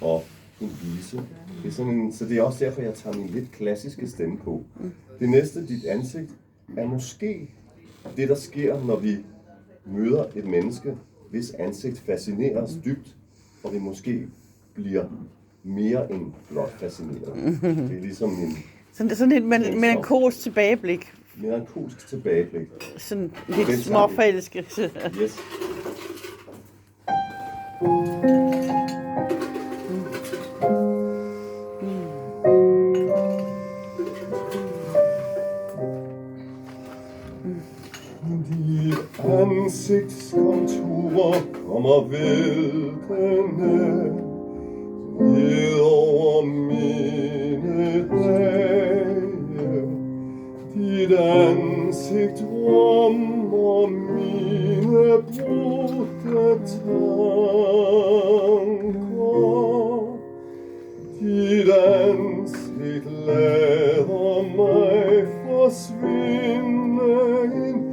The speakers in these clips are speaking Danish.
og en vise. Det er sådan en, så det er også derfor, jeg tager min lidt klassiske stemme på. Det næste, dit ansigt, er måske det, der sker, når vi møder et menneske, hvis ansigt fascinerer os dybt, og vi måske bliver mere end blot fascineret. Det er ligesom en... Sådan et melankolsk tilbageblik. Melankolsk tilbageblik. Sådan lidt småforelskelse. Yes. Dit ansigtskonturer kommer væltende ned over mine dage. Dit ansigt rummer mine brudte tanker. Dit ansigt lader mig forsvinde ind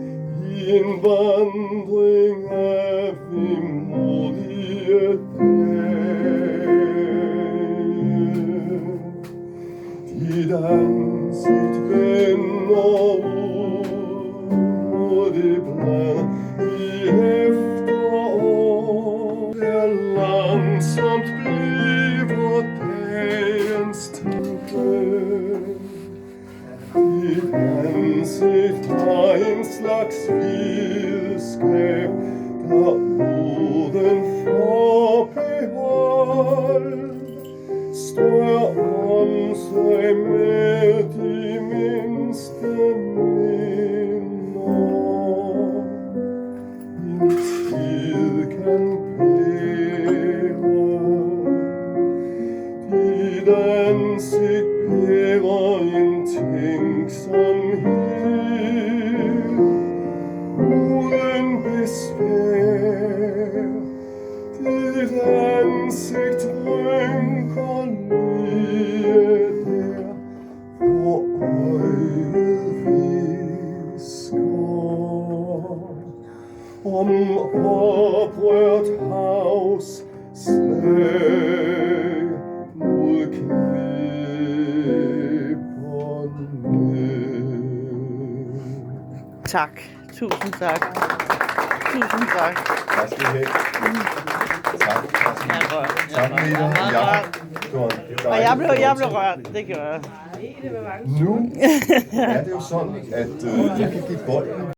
i en vandring af vemodige dage. Dit ansigt vender ud mod det blade i efterår. Der langsomt bliver dagens tanke. Dit ansigt har en slags vildskab, der uden forbehold strør om sig med de mindste minder. En tid kan bære, dit ansigt bærer en tænksomhed uden besvær. Dit ansigt rynker lige der, hvor øjet visker om oprørt havs slag mod klipperne. Tak. Tusind tak. Tusind tak. Tak skal I have. Tak. Jeg er rørt. Tak, Mette. Og jeg blev rørt. Det gør jeg. Nu er det jo sådan, at jeg kan give bolden